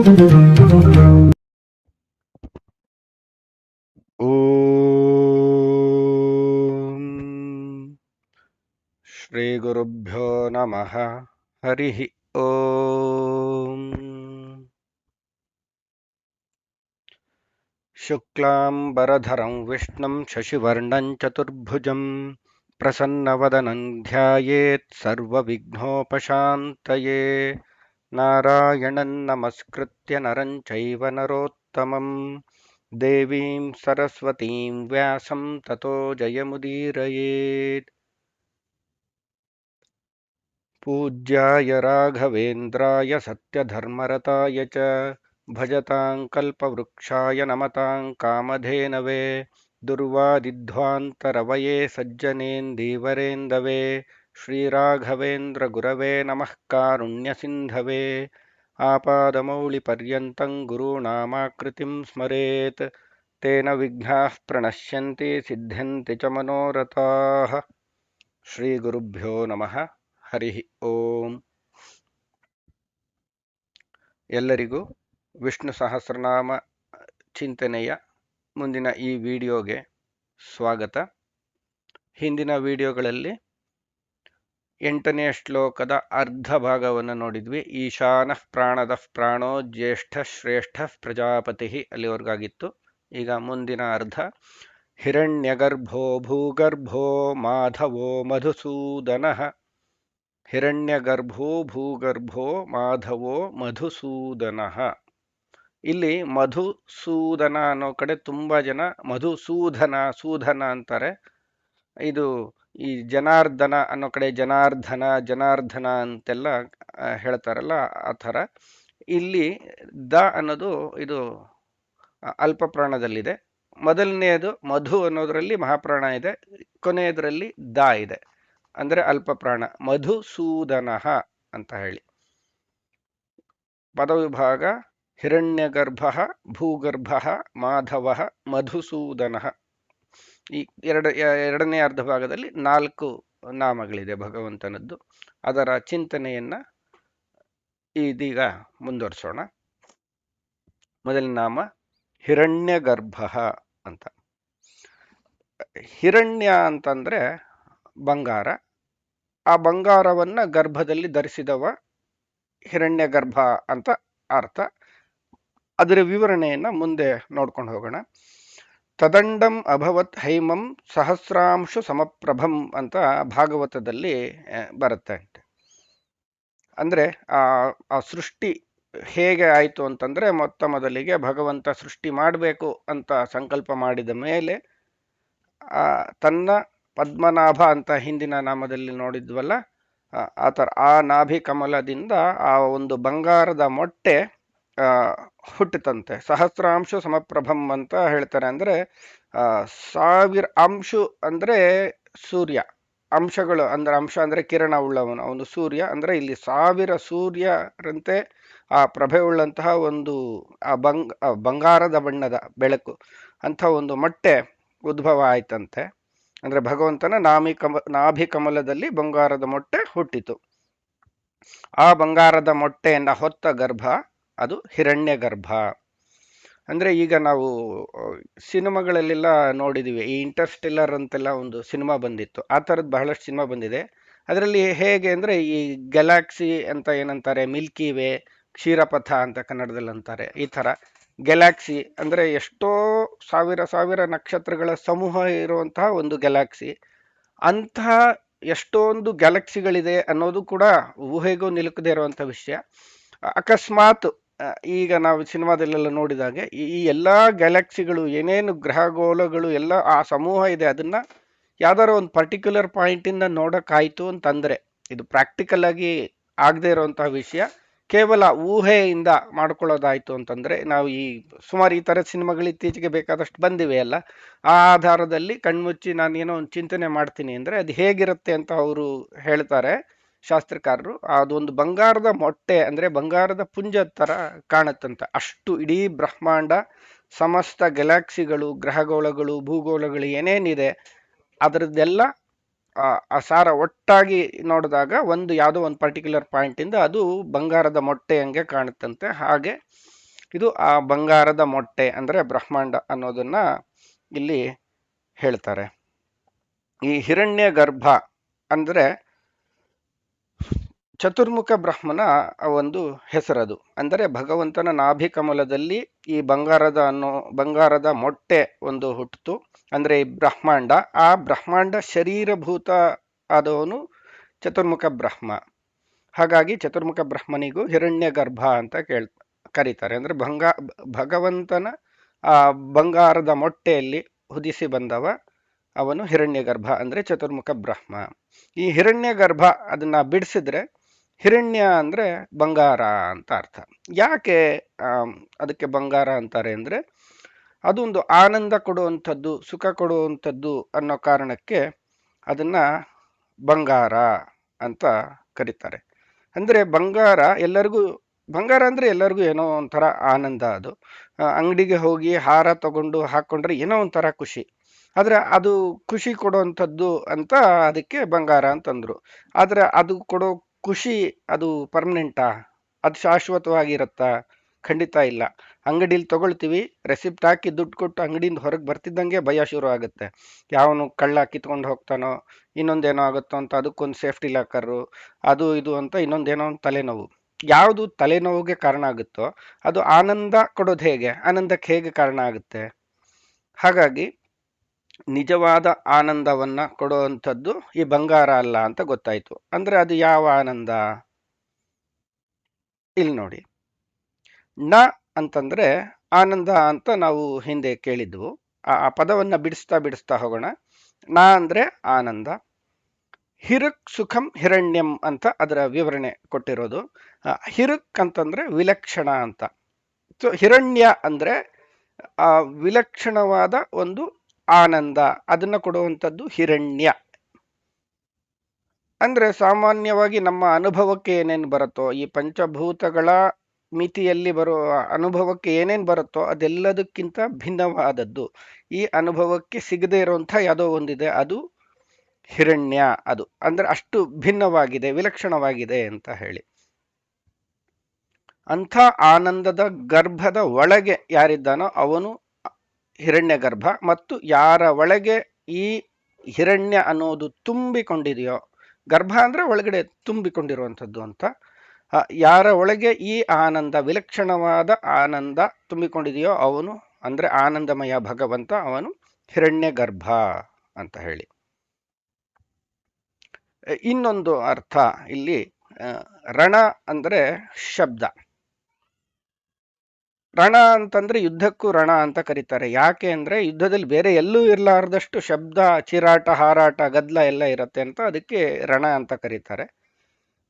ಓಂ ಶ್ರೀ ಗುರುಭ್ಯೋ ನಮಃ. ಹರಿ ಓಂ. ಶುಕ್ಲಾಂಬರಧರಂ ವಿಷ್ಣುಂ ಶಶಿವರ್ಣಂ ಚತುರ್ಭುಜಂ ಪ್ರಸನ್ನವದನಂ ಧ್ಯಾಯೇತ್ ಸರ್ವವಿಘ್ನೋಪಶಾಂತಯೇ. ನಾರಾಯಣಂ ನಮಸ್ಕೃತ್ಯ ನರಂ ಚೈವ ನರೋತ್ತಮಂ ದೇವೀಂ ಸರಸ್ವತೀಂ ವ್ಯಾಸಂ ತತೋ ಜಯಮುದೀರಯೇತ್. ಪೂಜ್ಯಾಯ ರಾಘವೇಂದ್ರಾಯ ಸತ್ಯಧರ್ಮರತಾಯ ಚ ಭಜತಾಂ ಕಲ್ಪವೃಕ್ಷಾಯ ನಮತಾಂ ಕಾಮಧೇನವೇ. ದುರ್ವಾದಿಧ್ವಾಂತರವಯೇ ಸಜ್ಜನೇಂದೀವರೇಂದವೇ. ಶ್ರೀರಾಘವೇಂದ್ರ ಗುರವೇ ನಮಃ ಕಾರುಣ್ಯಸಿಂಧವೇ. ಆಪಾದಮೌಳಿಪರ್ಯಂತಂ ಗುರುಣಾಮಾಕೃತಿಂ ಸ್ಮರೇತ್. ತೇನ ವಿಘ್ನಾಃ ಪ್ರಣಶ್ಯಂತಿ ಸಿದ್ಧ್ಯಂತಿ ಚ ಮನೋರಥಾಃ. ಶ್ರೀ ಗುರುಭ್ಯೋ ನಮಃ. ಹರಿ ಓಂ. ಎಲ್ಲರಿಗೂ ವಿಷ್ಣು ಸಹಸ್ರನಾಮ ಚಿಂತನೆಯ ಮುಂದಿನ ಈ ವಿಡಿಯೋಗೆ ಸ್ವಾಗತ. ಹಿಂದಿನ ವಿಡಿಯೋಗಳಲ್ಲಿ 8ನೇ ಶ್ಲೋಕದ ಅರ್ಧ ಭಾಗವನ್ನು ನೋಡಿದ್ವಿ. ಈಶಾನಃ ಪ್ರಾಣದಃ ಪ್ರಾಣೋ ಜ್ಯೇಷ್ಠ ಶ್ರೇಷ್ಠ ಪ್ರಜಾಪತಿ ಅಲ್ಲಿವರೆಗಾಗಿತ್ತು. ಈಗ ಮುಂದಿನ ಅರ್ಧ. ಹಿರಣ್ಯಗರ್ಭೋ ಭೂಗರ್ಭೋ ಮಾಧವೋ ಮಧುಸೂದನಃ. ಹಿರಣ್ಯಗರ್ಭೋ ಭೂಗರ್ಭೋ ಮಾಧವೋ ಮಧುಸೂದನಃ. ಇಲ್ಲಿ ಮಧುಸೂದನ ಅನ್ನೋ ಕಡೆ ತುಂಬಾ ಜನ ಸೂಧನ ಅಂತಾರೆ. ಇದು ಈ ಜನಾರ್ದನ ಅನ್ನೋ ಕಡೆ ಜನಾರ್ದನ ಅಂತೆಲ್ಲ ಹೇಳ್ತಾರಲ್ಲ, ಆ ಥರ. ಇಲ್ಲಿ ದ ಅನ್ನೋದು ಇದು ಅಲ್ಪ ಪ್ರಾಣದಲ್ಲಿದೆ. ಮೊದಲನೆಯದು ಮಧು ಅನ್ನೋದರಲ್ಲಿ ಮಹಾಪ್ರಾಣ ಇದೆ, ಕೊನೆಯದರಲ್ಲಿ ದ ಇದೆ, ಅಂದ್ರೆ ಅಲ್ಪ ಪ್ರಾಣ. ಮಧುಸೂದನ ಅಂತ ಹೇಳಿ ಪದವಿಭಾಗ. ಹಿರಣ್ಯಗರ್ಭ ಭೂಗರ್ಭ ಮಾಧವ ಮಧುಸೂದನ. ಈ ಎರಡನೇ ಅರ್ಧ ಭಾಗದಲ್ಲಿ 4 ನಾಮಗಳಿದೆ ಭಗವಂತನದ್ದು. ಅದರ ಚಿಂತನೆಯನ್ನ ಇದೀಗ ಮುಂದುವರಿಸೋಣ. ಮೊದಲನೇ ನಾಮ ಹಿರಣ್ಯಗರ್ಭ ಅಂತ. ಹಿರಣ್ಯ ಅಂತಂದ್ರೆ ಬಂಗಾರ. ಆ ಬಂಗಾರವನ್ನ ಗರ್ಭದಲ್ಲಿ ಧರಿಸಿದವ ಹಿರಣ್ಯಗರ್ಭ ಅಂತ ಅರ್ಥ. ಅದರ ವಿವರಣೆಯನ್ನ ಮುಂದೆ ನೋಡ್ಕೊಂಡು ಹೋಗೋಣ. ತದಂಡಂ ಅಭವತ್ ಹೈಮಂ ಸಹಸ್ರಾಂಶು ಸಮಪ್ರಭಂ ಅಂತ ಭಾಗವತದಲ್ಲಿ ಬರುತ್ತೆ. ಅಂದ್ರೆ ಆ ಸೃಷ್ಟಿ ಹೇಗೆ ಆಯಿತು ಅಂತಂದ್ರೆ, ಮೊದಲಿಗೆ ಭಗವಂತ ಸೃಷ್ಟಿ ಮಾಡಬೇಕು ಅಂತ ಸಂಕಲ್ಪ ಮಾಡಿದ ಮೇಲೆ ತನ್ನ ಪದ್ಮನಾಭ ಅಂತ ಹಿಂದಿನ ನಾಮದಲ್ಲಿ ನೋಡಿದ್ವಲ್ಲ, ಆ ನಾಭಿ ಕಮಲದಿಂದ ಆ ಒಂದು ಬಂಗಾರದ ಮೊಟ್ಟೆ ಹುಟ್ಟಿತಂತೆ. ಸಹಸ್ರಾಂಶ ಸಮಪ್ರಭಂ ಅಂತ ಹೇಳ್ತಾರೆ. ಅಂದ್ರೆ 1000 ಅಂಶು ಅಂದ್ರೆ ಸೂರ್ಯ. ಅಂಶಗಳು ಅಂದ್ರೆ ಅಂಶ ಅಂದ್ರೆ ಕಿರಣ ಉಳ್ಳವನು ಅವನು ಸೂರ್ಯ. ಅಂದ್ರೆ ಇಲ್ಲಿ 1000 ಸೂರ್ಯರಂತೆ ಆ ಪ್ರಭೆ ಉಳ್ಳಂತಹ ಒಂದು ಬಂಗಾರದ ಬಣ್ಣದ ಬೆಳಕು ಅಂತ ಒಂದು ಮೊಟ್ಟೆ ಉದ್ಭವ ಆಯ್ತಂತೆ. ಅಂದ್ರೆ ಭಗವಂತನ ನಾಭಿ ಕಮಲದಲ್ಲಿ ಬಂಗಾರದ ಮೊಟ್ಟೆ ಹುಟ್ಟಿತು. ಆ ಬಂಗಾರದ ಮೊಟ್ಟೆಯನ್ನ ಹೊತ್ತ ಗರ್ಭ ಅದು ಹಿರಣ್ಯ ಗರ್ಭ. ಅಂದ್ರೆ ಈಗ ನಾವು ಸಿನಿಮಾಗಳಲ್ಲೆಲ್ಲ ನೋಡಿದೀವಿ. ಈ ಇಂಟರ್ಸ್ಟೆಲ್ಲರ್ ಅಂತೆಲ್ಲ ಒಂದು ಸಿನಿಮಾ ಬಂದಿತ್ತು. ಆ ಥರದ್ದು ಬಹಳಷ್ಟು ಸಿನಿಮಾ ಬಂದಿದೆ. ಅದರಲ್ಲಿ ಹೇಗೆ ಅಂದ್ರೆ ಈ ಗ್ಯಾಲಾಕ್ಸಿ ಅಂತ ಏನಂತಾರೆ, ಮಿಲ್ಕಿ ವೇ, ಕ್ಷೀರಪಥ ಅಂತ ಕನ್ನಡದಲ್ಲಿ ಅಂತಾರೆ. ಈ ಥರ ಗ್ಯಾಲಾಕ್ಸಿ ಅಂದ್ರೆ ಎಷ್ಟೋ ಸಾವಿರ ನಕ್ಷತ್ರಗಳ ಸಮೂಹ ಇರುವಂತಹ ಒಂದು ಗ್ಯಾಲಾಕ್ಸಿ. ಅಂತಹ ಎಷ್ಟೊಂದು ಗ್ಯಾಲಕ್ಸಿಗಳಿದೆ ಅನ್ನೋದು ಕೂಡ ಊಹೆಗೂ ನಿಲುಕದೇ ಇರುವಂಥ ವಿಷಯ. ಅಕಸ್ಮಾತ್ ಈಗ ನಾವು ಸಿನಿಮಾದಲ್ಲೆಲ್ಲ ನೋಡಿದಾಗೆ ಈ ಎಲ್ಲಾ ಗ್ಯಾಲಕ್ಸಿಗಳು, ಏನೇನು ಗ್ರಹಗೋಳಗಳು ಎಲ್ಲ ಆ ಸಮೂಹ ಇದೆ, ಅದನ್ನ ಯಾವ್ದಾರ ಒಂದು ಪರ್ಟಿಕ್ಯುಲರ್ ಪಾಯಿಂಟ್ ಇಂದ ನೋಡಕ್ಕಾಯ್ತು ಅಂತಂದ್ರೆ, ಇದು ಪ್ರಾಕ್ಟಿಕಲ್ ಆಗಿ ಆಗದೆ ಇರುವಂತಹ ವಿಷಯ. ಕೇವಲ ಊಹೆಯಿಂದ ಮಾಡ್ಕೊಳ್ಳೋದಾಯ್ತು ಅಂತಂದ್ರೆ, ನಾವು ಸುಮಾರು ಈ ಥರದ ಸಿನಿಮಾಗಳು ಇತ್ತೀಚೆಗೆ ಬೇಕಾದಷ್ಟು ಬಂದಿವೆ ಅಲ್ಲ, ಆ ಆಧಾರದಲ್ಲಿ ಕಣ್ಮುಚ್ಚಿ ನಾನೇನೋ ಒಂದು ಚಿಂತನೆ ಮಾಡ್ತೀನಿ ಅಂದ್ರೆ ಅದು ಹೇಗಿರುತ್ತೆ ಅಂತ ಅವರು ಹೇಳ್ತಾರೆ ಶಾಸ್ತ್ರಕಾರರು. ಅದೊಂದು ಬಂಗಾರದ ಮೊಟ್ಟೆ ಅಂದ್ರೆ ಬಂಗಾರದ ಪುಂಜ ತರ ಕಾಣುತ್ತಂತ. ಅಷ್ಟು ಇಡೀ ಬ್ರಹ್ಮಾಂಡ, ಸಮಸ್ತ ಗ್ಯಾಲಾಕ್ಸಿಗಳು, ಗ್ರಹಗೋಳಗಳು, ಭೂಗೋಳಗಳು ಏನೇನಿದೆ ಅದರದ್ದೆಲ್ಲ ಆ ಸಾರ ಒಟ್ಟಾಗಿ ನೋಡಿದಾಗ ಯಾವುದೋ ಒಂದು ಪರ್ಟಿಕ್ಯುಲರ್ ಪಾಯಿಂಟ್ ಇಂದ ಅದು ಬಂಗಾರದ ಮೊಟ್ಟೆ ಹಂಗೆ ಕಾಣುತ್ತಂತೆ. ಹಾಗೆ ಇದು ಆ ಬಂಗಾರದ ಮೊಟ್ಟೆ ಅಂದ್ರೆ ಬ್ರಹ್ಮಾಂಡ ಅನ್ನೋದನ್ನ ಇಲ್ಲಿ ಹೇಳ್ತಾರೆ. ಈ ಹಿರಣ್ಯ ಗರ್ಭ ಅಂದ್ರೆ ಚತುರ್ಮುಖ ಬ್ರಹ್ಮನ ಒಂದು ಹೆಸರದು. ಅಂದರೆ ಭಗವಂತನ ನಾಭಿ ಕಮಲದಲ್ಲಿ ಈ ಬಂಗಾರದ ಮೊಟ್ಟೆ ಒಂದು ಹುಟ್ಟಿತು. ಅಂದ್ರೆ ಈ ಬ್ರಹ್ಮಾಂಡ, ಆ ಬ್ರಹ್ಮಾಂಡ ಶರೀರಭೂತ ಆದವನು ಚತುರ್ಮುಖ ಬ್ರಹ್ಮ. ಹಾಗಾಗಿ ಚತುರ್ಮುಖ ಬ್ರಹ್ಮನಿಗೂ ಹಿರಣ್ಯ ಗರ್ಭ ಅಂತ ಕರೀತಾರೆ. ಅಂದ್ರೆ ಭಗವಂತನ ಆ ಬಂಗಾರದ ಮೊಟ್ಟೆಯಲ್ಲಿ ಹುದಿಸಿ ಬಂದವ ಅವನು ಹಿರಣ್ಯ ಗರ್ಭ ಅಂದ್ರೆ ಚತುರ್ಮುಖ ಬ್ರಹ್ಮ. ಈ ಹಿರಣ್ಯ ಗರ್ಭ ಅದನ್ನ ಬಿಡಿಸಿದ್ರೆ ಹಿರಣ್ಯ ಅಂದ್ರೆ ಬಂಗಾರ ಅಂತ ಅರ್ಥ. ಯಾಕೆ ಅದಕ್ಕೆ ಬಂಗಾರ ಅಂತಾರೆ ಅಂದ್ರೆ ಅದೊಂದು ಆನಂದ ಕೊಡುವಂಥದ್ದು, ಸುಖ ಕೊಡುವಂಥದ್ದು ಅನ್ನೋ ಕಾರಣಕ್ಕೆ ಅದನ್ನ ಬಂಗಾರ ಅಂತ ಕರೀತಾರೆ. ಅಂದ್ರೆ ಬಂಗಾರ ಅಂದ್ರೆ ಎಲ್ಲರಿಗೂ ಏನೋ ಒಂಥರ ಆನಂದ. ಅದು ಅಂಗಡಿಗೆ ಹೋಗಿ ಹಾರ ತಗೊಂಡು ಹಾಕೊಂಡ್ರೆ ಏನೋ ಒಂಥರ ಖುಷಿ. ಆದ್ರೆ ಅದು ಖುಷಿ ಕೊಡುವಂಥದ್ದು ಅಂತ ಅದಕ್ಕೆ ಬಂಗಾರ ಅಂತಂದ್ರು. ಆದ್ರೆ ಅದು ಕೊಡೋ ಖುಷಿ ಅದು ಪರ್ಮನೆಂಟಾ? ಅದು ಶಾಶ್ವತವಾಗಿರತ್ತಾ? ಖಂಡಿತ ಇಲ್ಲ. ಅಂಗಡಿಲಿ ತಗೊಳ್ತೀವಿ, ರೆಸಿಪ್ಟ್ ಹಾಕಿ ದುಡ್ಡು ಕೊಟ್ಟು ಅಂಗಡಿಯಿಂದ ಹೊರಗೆ ಬರ್ತಿದ್ದಂಗೆ ಭಯ ಶುರು ಆಗುತ್ತೆ. ಯಾವನು ಕಳ್ಳ ಕಿತ್ಕೊಂಡು ಹೋಗ್ತಾನೋ, ಇನ್ನೊಂದೇನೋ ಆಗುತ್ತೋ ಅಂತ ಅದಕ್ಕೊಂದು ಸೇಫ್ಟಿ ಲಾಕರು, ಅದು ಇದು ಅಂತ ಇನ್ನೊಂದೇನೋ ಒಂದು ತಲೆನೋವು. ಯಾವುದು ತಲೆನೋವಿಗೆ ಕಾರಣ ಆಗುತ್ತೋ ಅದು ಆನಂದ ಕೊಡೋದು ಹೇಗೆ? ಆನಂದಕ್ಕೆ ಹೇಗೆ ಕಾರಣ ಆಗುತ್ತೆ? ಹಾಗಾಗಿ ನಿಜವಾದ ಆನಂದವನ್ನ ಕೊಡುವಂಥದ್ದು ಈ ಬಂಗಾರ ಅಲ್ಲ ಅಂತ ಗೊತ್ತಾಯ್ತು. ಅಂದ್ರೆ ಅದು ಯಾವ ಆನಂದ? ಇಲ್ಲಿ ನೋಡಿ, ನ ಅಂತಂದ್ರೆ ಆನಂದ ಅಂತ ನಾವು ಹಿಂದೆ ಕೇಳಿದ್ವು. ಆ ಪದವನ್ನ ಬಿಡಿಸ್ತಾ ಹೋಗೋಣ. ನ ಅಂದ್ರೆ ಆನಂದ. ಹಿರುಕ್ ಸುಖಂ ಹಿರಣ್ಯಂ ಅಂತ ಅದರ ವಿವರಣೆ ಕೊಟ್ಟಿರೋದು. ಹಿರುಕ್ ಅಂತಂದ್ರೆ ವಿಲಕ್ಷಣ ಅಂತ. ಸೊ ಹಿರಣ್ಯ ಅಂದ್ರೆ ಆ ವಿಲಕ್ಷಣವಾದ ಒಂದು ಆನಂದ, ಅದನ್ನ ಕೊಡುವಂಥದ್ದು ಹಿರಣ್ಯ. ಅಂದ್ರೆ ಸಾಮಾನ್ಯವಾಗಿ ನಮ್ಮ ಅನುಭವಕ್ಕೆ ಏನೇನು ಬರುತ್ತೋ, ಈ ಪಂಚಭೂತಗಳ ಮಿತಿಯಲ್ಲಿ ಬರುವ ಅನುಭವಕ್ಕೆ ಏನೇನು ಬರುತ್ತೋ ಅದೆಲ್ಲದಕ್ಕಿಂತ ಭಿನ್ನವಾದದ್ದು. ಈ ಅನುಭವಕ್ಕೆ ಸಿಗದೇ ಇರುವಂಥ ಯಾವುದೋ ಒಂದಿದೆ, ಅದು ಹಿರಣ್ಯ. ಅದು ಅಂದ್ರೆ ಅಷ್ಟು ಭಿನ್ನವಾಗಿದೆ, ವಿಲಕ್ಷಣವಾಗಿದೆ ಅಂತ ಹೇಳಿ. ಅಂಥ ಆನಂದದ ಗರ್ಭದ ಒಳಗೆ ಯಾರಿದ್ದಾನೋ ಅವನು ಹಿರಣ್ಯ ಗರ್ಭ. ಮತ್ತು ಯಾರ ಒಳಗೆ ಈ ಹಿರಣ್ಯ ಅನ್ನೋದು ತುಂಬಿಕೊಂಡಿದೆಯೋ, ಗರ್ಭ ಅಂದ್ರೆ ಒಳಗಡೆ ತುಂಬಿಕೊಂಡಿರುವಂಥದ್ದು ಅಂತ, ಯಾರ ಒಳಗೆ ಈ ಆನಂದ, ವಿಲಕ್ಷಣವಾದ ಆನಂದ ತುಂಬಿಕೊಂಡಿದೆಯೋ ಅವನು ಅಂದ್ರೆ ಆನಂದಮಯ ಭಗವಂತ, ಅವನು ಹಿರಣ್ಯ ಗರ್ಭ ಅಂತ ಹೇಳಿ. ಇನ್ನೊಂದು ಅರ್ಥ ಇಲ್ಲಿ, ರಣ ಅಂದ್ರೆ ಶಬ್ದ. ರಣ ಅಂತಂದ್ರೆ ಯುದ್ಧಕ್ಕೂ ರಣ ಅಂತ ಕರೀತಾರೆ. ಯಾಕೆ ಅಂದ್ರೆ ಯುದ್ಧದಲ್ಲಿ ಬೇರೆ ಎಲ್ಲೂ ಇರಲಾರ್ದಷ್ಟು ಶಬ್ದ, ಚಿರಾಟ, ಹಾರಾಟ, ಗದ್ದಲ ಎಲ್ಲ ಇರತ್ತೆ ಅಂತ ಅದಕ್ಕೆ ರಣ ಅಂತ ಕರೀತಾರೆ.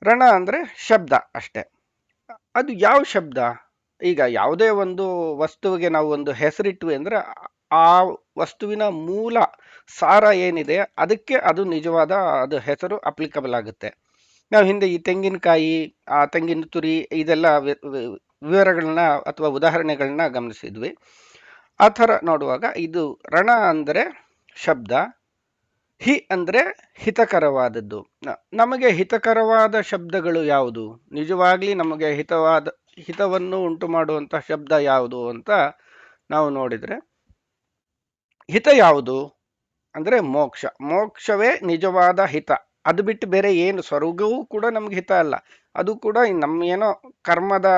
ರಣ ಅಂದ್ರೆ ಶಬ್ದ ಅಷ್ಟೆ. ಅದು ಯಾವ ಶಬ್ದ? ಈಗ ಯಾವುದೇ ಒಂದು ವಸ್ತುವಿಗೆ ನಾವು ಒಂದು ಹೆಸರಿಟ್ವಿ ಅಂದ್ರೆ ಆ ವಸ್ತುವಿನ ಮೂಲ ಸಾರ ಏನಿದೆ ಅದಕ್ಕೆ ಅದು ನಿಜವಾದ ಅದು ಹೆಸರು ಅಪ್ಲಿಕಬಲ್ ಆಗುತ್ತೆ. ನಾವು ಹಿಂದೆ ಈ ತೆಂಗಿನಕಾಯಿ, ಆ ತೆಂಗಿನ ತುರಿ, ಇದೆಲ್ಲ ವಿವರಗಳನ್ನ ಅಥವಾ ಉದಾಹರಣೆಗಳನ್ನ ಗಮನಿಸಿದ್ವಿ. ಆ ಥರ ನೋಡುವಾಗ ಇದು ರಣ ಅಂದರೆ ಶಬ್ದ, ಹಿ ಅಂದ್ರೆ ಹಿತಕರವಾದದ್ದು. ನಮಗೆ ಹಿತಕರವಾದ ಶಬ್ದಗಳು ಯಾವುದು? ನಿಜವಾಗ್ಲಿ ನಮಗೆ ಹಿತವನ್ನು ಉಂಟು ಮಾಡುವಂತ ಶಬ್ದ ಯಾವುದು ಅಂತ ನಾವು ನೋಡಿದ್ರೆ, ಹಿತ ಯಾವುದು ಅಂದ್ರೆ ಮೋಕ್ಷ. ಮೋಕ್ಷವೇ ನಿಜವಾದ ಹಿತ. ಅದು ಬಿಟ್ಟು ಬೇರೆ ಏನು, ಸ್ವರ್ಗವೂ ಕೂಡ ನಮ್ಗೆ ಹಿತ ಅಲ್ಲ. ಅದು ಕೂಡ ನಮ್ಮ ಏನೋ ಕರ್ಮದ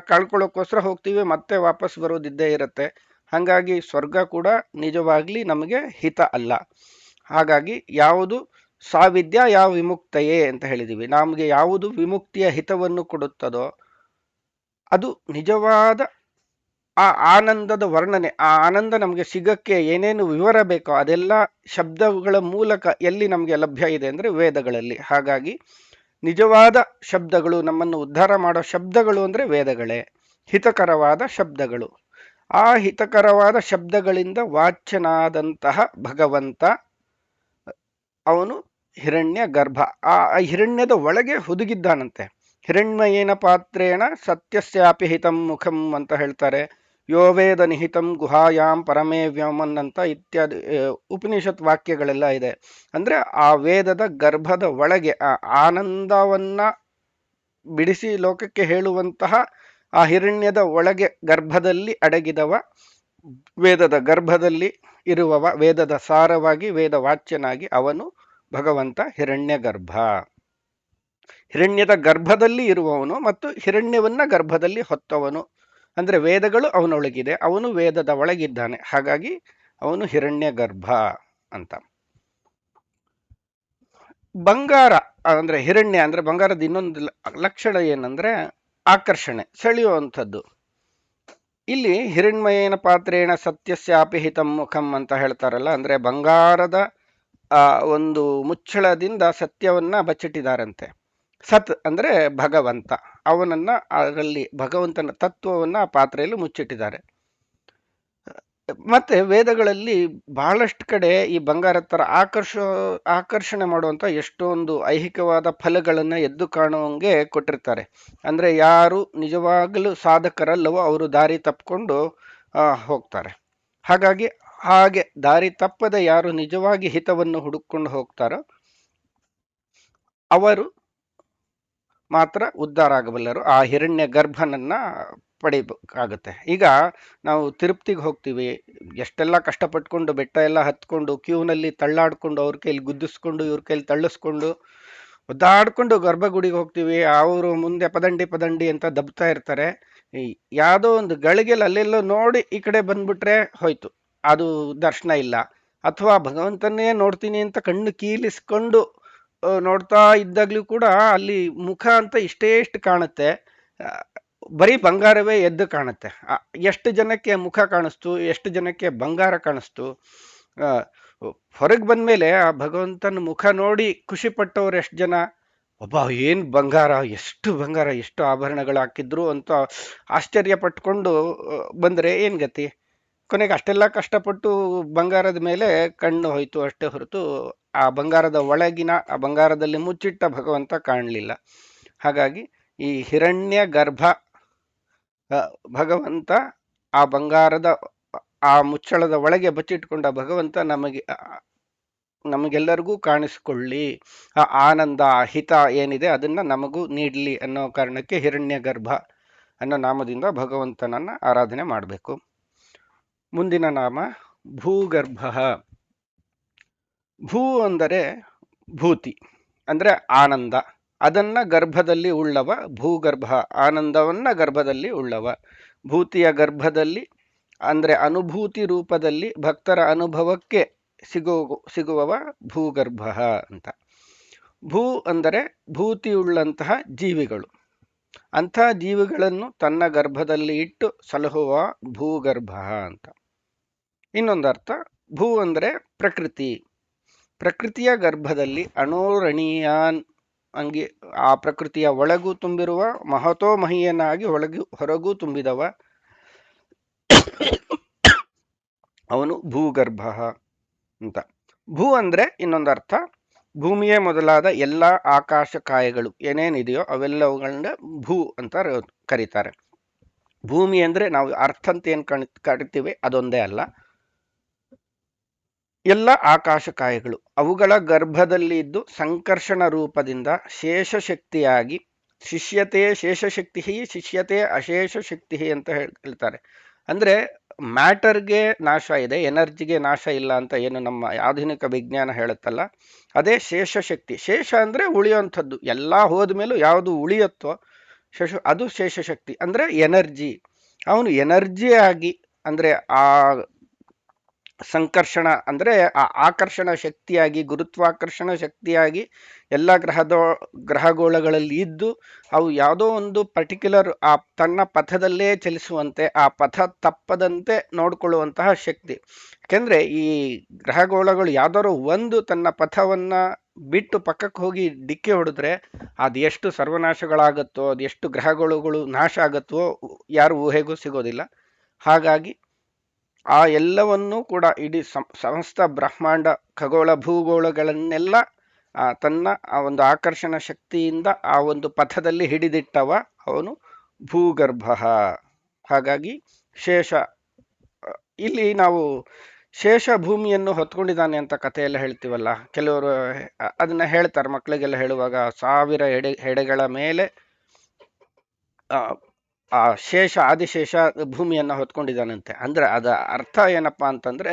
ಕಳ್ಕೊಳ್ಳೋಕ್ಕೋಸ್ಕರ ಹೋಗ್ತೀವಿ, ಮತ್ತೆ ವಾಪಸ್ ಬರೋದಿದ್ದೇ ಇರುತ್ತೆ. ಹಾಗಾಗಿ ಸ್ವರ್ಗ ಕೂಡ ನಿಜವಾಗ್ಲಿ ನಮಗೆ ಹಿತ ಅಲ್ಲ. ಹಾಗಾಗಿ ಯಾವುದು ಸಾವಿದ್ಯ ಯಾವ ವಿಮುಕ್ತಯೇ ಅಂತ ಹೇಳಿದೀವಿ. ನಮಗೆ ಯಾವುದು ವಿಮುಕ್ತಿಯ ಹಿತವನ್ನು ಕೊಡುತ್ತದೋ ಅದು ನಿಜವಾದ ಆ ಆನಂದದ ವರ್ಣನೆ. ಆ ಆನಂದ ನಮಗೆ ಸಿಗಕ್ಕೆ ಏನೇನು ವಿವರ ಬೇಕೋ ಅದೆಲ್ಲ ಶಬ್ದಗಳ ಮೂಲಕ ಎಲ್ಲಿ ನಮಗೆ ಲಭ್ಯ ಇದೆ ಅಂದ್ರೆ ವೇದಗಳಲ್ಲಿ. ಹಾಗಾಗಿ ನಿಜವಾದ ಶಬ್ದಗಳು, ನಮ್ಮನ್ನು ಉದ್ಧಾರ ಮಾಡೋ ಶಬ್ದಗಳು ಅಂದ್ರೆ ವೇದಗಳೇ, ಹಿತಕರವಾದ ಶಬ್ದಗಳು. ಆ ಹಿತಕರವಾದ ಶಬ್ದಗಳಿಂದ ವಾಚ್ಯನಾದಂತಹ ಭಗವಂತ ಅವನು ಹಿರಣ್ಯ ಗರ್ಭ. ಆ ಹಿರಣ್ಯದ ಒಳಗೆ ಹುದುಗಿದ್ದಾನಂತೆ. ಹಿರಣ್ಮಯೇನ ಪಾತ್ರೇಣ ಸತ್ಯಸ್ಯಾಪಿ ಹಿತಂ ಮುಖಂ ಅಂತ ಹೇಳ್ತಾರೆ. ಯೋ ವೇದ ನಿಹಿತಂ ಗುಹಾಯಾಂ ಪರಮೇ ವ್ಯೋಮನ್ ಅಂತ ಇತ್ಯಾದಿ ಉಪನಿಷತ್ ವಾಕ್ಯಗಳೆಲ್ಲ ಇದೆ. ಅಂದ್ರೆ ಆ ವೇದದ ಗರ್ಭದ ಒಳಗೆ ಆ ಆನಂದವನ್ನ ಬಿಡಿಸಿ ಲೋಕಕ್ಕೆ ಹೇಳುವಂತಹ ಆ ಹಿರಣ್ಯದ ಒಳಗೆ ಗರ್ಭದಲ್ಲಿ ಅಡಗಿದವ, ವೇದದ ಗರ್ಭದಲ್ಲಿ ಇರುವವ, ವೇದದ ಸಾರವಾಗಿ ವೇದ ವಾಚ್ಯನಾಗಿ ಅವನು ಭಗವಂತ ಹಿರಣ್ಯ ಗರ್ಭ. ಹಿರಣ್ಯದ ಗರ್ಭದಲ್ಲಿ ಇರುವವನು ಮತ್ತು ಹಿರಣ್ಯವನ್ನ ಗರ್ಭದಲ್ಲಿ ಹೊತ್ತವನು. ಅಂದ್ರೆ ವೇದಗಳು ಅವನೊಳಗಿದೆ, ಅವನು ವೇದದ ಒಳಗಿದ್ದಾನೆ, ಹಾಗಾಗಿ ಅವನು ಹಿರಣ್ಯ ಗರ್ಭ ಅಂತ. ಬಂಗಾರ ಅಂದ್ರೆ ಹಿರಣ್ಯ ಅಂದ್ರೆ ಬಂಗಾರದ ಇನ್ನೊಂದು ಲಕ್ಷಣ ಏನಂದ್ರೆ ಆಕರ್ಷಣೆ, ಸೆಳೆಯುವಂಥದ್ದು. ಇಲ್ಲಿ ಹಿರಣ್ಮಯೇನ ಪಾತ್ರೇಣ ಸತ್ಯಸ್ಯಾಪಿ ಹಿತಂ ಮುಖಂ ಅಂತ ಹೇಳ್ತಾರಲ್ಲ, ಅಂದ್ರೆ ಬಂಗಾರದ ಒಂದು ಮುಚ್ಚಳದಿಂದ ಸತ್ಯವನ್ನ ಬಚ್ಚಿಟ್ಟಿದ್ದಾರಂತೆ. ಸತ್ ಅಂದ್ರೆ ಭಗವಂತ, ಅವನನ್ನ ಅದರಲ್ಲಿ ಭಗವಂತನ ತತ್ವವನ್ನ ಆ ಪಾತ್ರೆಯಲ್ಲಿ ಮುಚ್ಚಿಟ್ಟಿದ್ದಾರೆ. ಮತ್ತೆ ವೇದಗಳಲ್ಲಿ ಬಹಳಷ್ಟು ಕಡೆ ಈ ಬಂಗಾರದ ತರ ಆಕರ್ಷಣೆ ಮಾಡುವಂತ ಎಷ್ಟೊಂದು ಐಹಿಕವಾದ ಫಲಗಳನ್ನ ಎದ್ದು ಕಾಣುವಂಗೆ ಕೊಟ್ಟಿರ್ತಾರೆ. ಅಂದ್ರೆ ಯಾರು ನಿಜವಾಗಲೂ ಸಾಧಕರಲ್ಲವೋ ಅವರು ದಾರಿ ತಪ್ಪಿಕೊಂಡು ಹೋಗ್ತಾರೆ. ಹಾಗಾಗಿ ಹಾಗೆ ದಾರಿ ತಪ್ಪದೆ ಯಾರು ನಿಜವಾಗಿ ಹಿತವನ್ನು ಹುಡುಕೊಂಡು ಹೋಗ್ತಾರೋ ಅವರು ಮಾತ್ರ ಉದ್ಧಾರ ಆಗಬಲ್ಲರು, ಆ ಹಿರಣ್ಯ ಗರ್ಭನನ್ನ ಪಡಿಬೇಕಾಗತ್ತೆ. ಈಗ ನಾವು ತಿರುಪ್ತಿಗೆ ಹೋಗ್ತೀವಿ, ಎಷ್ಟೆಲ್ಲ ಕಷ್ಟಪಟ್ಕೊಂಡು ಬೆಟ್ಟ ಎಲ್ಲ ಹತ್ಕೊಂಡು ಕ್ಯೂನಲ್ಲಿ ತಳ್ಳಾಡ್ಕೊಂಡು ಅವ್ರ ಕೈಲಿ ಗುದ್ದಿಸ್ಕೊಂಡು ಇವ್ರ ಕೈಲಿ ತಳ್ಳಿಸ್ಕೊಂಡು ಒದ್ದಾಡ್ಕೊಂಡು ಗರ್ಭಗುಡಿಗೆ ಹೋಗ್ತೀವಿ. ಅವರು ಮುಂದೆ ಪದಂಡಿ ಪದಂಡಿ ಅಂತ ದಬ್ತಾ ಇರ್ತಾರೆ. ಯಾವುದೋ ಒಂದು ಗಳಿಗೆಲ್ಲ ಅಲ್ಲೆಲ್ಲೋ ನೋಡಿ ಈ ಕಡೆ ಬಂದ್ಬಿಟ್ರೆ ಹೋಯ್ತು, ಅದು ದರ್ಶನ ಇಲ್ಲ. ಅಥವಾ ಭಗವಂತನೇ ನೋಡ್ತೀನಿ ಅಂತ ಕಣ್ಣು ಕೀಲಿಸ್ಕೊಂಡು ನೋಡ್ತಾ ಇದ್ದಾಗ್ಲೂ ಕೂಡ ಅಲ್ಲಿ ಮುಖ ಅಂತ ಇಷ್ಟು ಕಾಣುತ್ತೆ, ಬರೀ ಬಂಗಾರವೇ ಎದ್ದು ಕಾಣುತ್ತೆ. ಎಷ್ಟು ಜನಕ್ಕೆ ಮುಖ ಕಾಣಿಸ್ತು, ಎಷ್ಟು ಜನಕ್ಕೆ ಬಂಗಾರ ಕಾಣಿಸ್ತು. ಹೊರಗೆ ಬಂದ್ಮೇಲೆ ಆ ಭಗವಂತನ ಮುಖ ನೋಡಿ ಖುಷಿ ಪಟ್ಟವ್ರು ಎಷ್ಟು ಜನ, ಒಬ್ಬ ಏನ್ ಬಂಗಾರ, ಎಷ್ಟು ಆಭರಣಗಳು ಹಾಕಿದ್ರು ಅಂತ ಆಶ್ಚರ್ಯ ಪಟ್ಕೊಂಡು ಬಂದ್ರೆ ಏನ್ ಗತಿ? ಕೊನೆಗೆ ಅಷ್ಟೆಲ್ಲ ಕಷ್ಟಪಟ್ಟು ಬಂಗಾರದ ಮೇಲೆ ಕಣ್ಣು ಹೋಯ್ತು ಅಷ್ಟೇ ಹೊರತು ಆ ಬಂಗಾರದ ಒಳಗಿನ, ಆ ಬಂಗಾರದಲ್ಲಿ ಮುಚ್ಚಿಟ್ಟ ಭಗವಂತ ಕಾಣಲಿಲ್ಲ. ಹಾಗಾಗಿ ಈ ಹಿರಣ್ಯ ಗರ್ಭ ಭಗವಂತ, ಆ ಬಂಗಾರದ ಆ ಮುಚ್ಚಳದ ಒಳಗೆ ಬಚ್ಚಿಟ್ಕೊಂಡ ಭಗವಂತ ನಮಗೆಲ್ಲರಿಗೂ ಕಾಣಿಸ್ಕೊಳ್ಳಿ, ಆ ಆನಂದ, ಆ ಹಿತ ಏನಿದೆ ಅದನ್ನ ನಮಗೂ ನೀಡಲಿ ಅನ್ನೋ ಕಾರಣಕ್ಕೆ ಹಿರಣ್ಯ ಗರ್ಭ ಅನ್ನೋ ನಾಮದಿಂದ ಭಗವಂತನನ್ನ ಆರಾಧನೆ ಮಾಡಬೇಕು. ಮುಂದಿನ ನಾಮ ಭೂಗರ್ಭ. ಭೂ ಅಂದರೆ ಭೂತಿ ಅಂದ್ರೆ ಆನಂದ, ಅದನ್ನ ಗರ್ಭದಲ್ಲಿ ಉಳ್ಳವ ಭೂಗರ್ಭ. ಆನಂದವನ್ನ ಗರ್ಭದಲ್ಲಿ ಉಳ್ಳವ, ಭೂತಿಯ ಗರ್ಭದಲ್ಲಿ ಅಂದ್ರೆ ಅನುಭೂತಿ ರೂಪದಲ್ಲಿ ಭಕ್ತರ ಅನುಭವಕ್ಕೆ ಸಿಗುವವ ಭೂಗರ್ಭ ಅಂತ. ಭೂ ಅಂದರೆ ಭೂತಿಯುಳ್ಳಂತಹ ಜೀವಿಗಳು, ಅಂಥ ಜೀವಿಗಳನ್ನು ತನ್ನ ಗರ್ಭದಲ್ಲಿ ಇಟ್ಟು ಸಲಹುವ ಭೂಗರ್ಭ ಅಂತ. ಇನ್ನೊಂದು ಅರ್ಥ, ಭೂ ಅಂದರೆ ಪ್ರಕೃತಿ, ಪ್ರಕೃತಿಯ ಗರ್ಭದಲ್ಲಿ ಅಣೋರಣೀಯಾನ್ ಅಂಗಿ, ಆ ಪ್ರಕೃತಿಯ ಒಳಗೂ ತುಂಬಿರುವ ಮಹತೋ ಮಹೀಯನಾಗಿ ಹೊರಗೂ ತುಂಬಿದವ ಅವನು ಭೂಗರ್ಭ ಅಂತ. ಭೂ ಅಂದ್ರೆ ಇನ್ನೊಂದು ಅರ್ಥ, ಭೂಮಿಯೇ ಮೊದಲಾದ ಎಲ್ಲ ಆಕಾಶಕಾಯಗಳು ಏನೇನಿದೆಯೋ ಅವೆಲ್ಲವುಗಳನ್ನ ಭೂ ಅಂತ ಕರೀತಾರೆ. ಭೂಮಿ ಅಂದ್ರೆ ನಾವು ಅರ್ಥ ಅಂತ ಏನ್ ಕರಿತೀವಿ ಅದೊಂದೇ ಅಲ್ಲ, ಎಲ್ಲ ಆಕಾಶಕಾಯಗಳು ಅವುಗಳ ಗರ್ಭದಲ್ಲಿ ಇದ್ದು ಸಂಕರ್ಷಣ ರೂಪದಿಂದ ಶೇಷಶಕ್ತಿಯಾಗಿ, ಶಿಷ್ಯತೆ ಶೇಷಶಕ್ತಿ ಶಿಷ್ಯತೆ ಅಶೇಷ ಶಕ್ತಿ ಅಂತ ಹೇಳ್ತಾರೆ. ಅಂದ್ರೆ ಮ್ಯಾಟರ್ಗೆ ನಾಶ ಇದೆ, ಎನರ್ಜಿಗೆ ನಾಶ ಇಲ್ಲ ಅಂತ ಏನು ನಮ್ಮ ಆಧುನಿಕ ವಿಜ್ಞಾನ ಹೇಳುತ್ತಲ್ಲ, ಅದೇ ಶೇಷಶಕ್ತಿ. ಶೇಷ ಅಂದ್ರೆ ಉಳಿಯುವಂಥದ್ದು, ಎಲ್ಲ ಹೋದ್ಮೇಲೂ ಯಾವುದು ಉಳಿಯುತ್ತೋ ಅದು ಶೇಷಶಕ್ತಿ ಅಂದ್ರೆ ಎನರ್ಜಿ. ಅವನು ಎನರ್ಜಿಯಾಗಿ ಅಂದ್ರೆ ಆ ಸಂಕರ್ಷಣ ಅಂದ್ರೆ ಆ ಆಕರ್ಷಣ ಶಕ್ತಿಯಾಗಿ, ಗುರುತ್ವಾಕರ್ಷಣ ಶಕ್ತಿಯಾಗಿ ಎಲ್ಲ ಗ್ರಹಗೋಳಗಳಲ್ಲಿ ಇದ್ದು ಅವು ಯಾವುದೋ ಒಂದು ಪರ್ಟಿಕ್ಯುಲರ್ ಆ ತನ್ನ ಪಥದಲ್ಲೇ ಚಲಿಸುವಂತೆ, ಆ ಪಥ ತಪ್ಪದಂತೆ ನೋಡ್ಕೊಳ್ಳುವಂತಹ ಶಕ್ತಿ. ಯಾಕೆಂದ್ರೆ ಈ ಗ್ರಹಗೋಳಗಳು ಯಾವ್ದಾದ್ರು ಒಂದು ತನ್ನ ಪಥವನ್ನ ಬಿಟ್ಟು ಪಕ್ಕಕ್ಕೆ ಹೋಗಿ ಡಿಕ್ಕಿ ಹೊಡೆದ್ರೆ ಅದು ಎಷ್ಟು ಸರ್ವನಾಶಗಳಾಗತ್ತೋ, ಅದು ಎಷ್ಟು ಗ್ರಹಗೋಳಗಳು ನಾಶ ಆಗತ್ತೋ ಯಾರು ಊಹೆಗೂ ಸಿಗೋದಿಲ್ಲ. ಹಾಗಾಗಿ ಆ ಎಲ್ಲವನ್ನೂ ಕೂಡ ಇಡೀ ಸಮಸ್ತ ಬ್ರಹ್ಮಾಂಡ ಖಗೋಳ ಭೂಗೋಳಗಳನ್ನೆಲ್ಲ ತನ್ನ ಆ ಒಂದು ಆಕರ್ಷಣ ಶಕ್ತಿಯಿಂದ ಆ ಒಂದು ಪಥದಲ್ಲಿ ಹಿಡಿದಿಟ್ಟವ ಅವನು ಭೂಗರ್ಭ. ಹಾಗಾಗಿ ಶೇಷ, ಇಲ್ಲಿ ನಾವು ಶೇಷ ಭೂಮಿಯನ್ನು ಹೊತ್ಕೊಂಡಿದ್ದಾನೆ ಅಂತ ಕಥೆಯೆಲ್ಲ ಹೇಳ್ತೀವಲ್ಲ, ಕೆಲವರು ಅದನ್ನ ಹೇಳ್ತಾರೆ ಮಕ್ಕಳಿಗೆಲ್ಲ ಹೇಳುವಾಗ, 1000 ಹೆಡೆಗಳ ಮೇಲೆ ಆ ಶೇಷ ಆದಿಶೇಷ ಭೂಮಿಯನ್ನ ಹೊತ್ಕೊಂಡಿದ್ದಾನಂತೆ. ಅಂದ್ರೆ ಅದ ಅರ್ಥ ಏನಪ್ಪಾ ಅಂತಂದ್ರೆ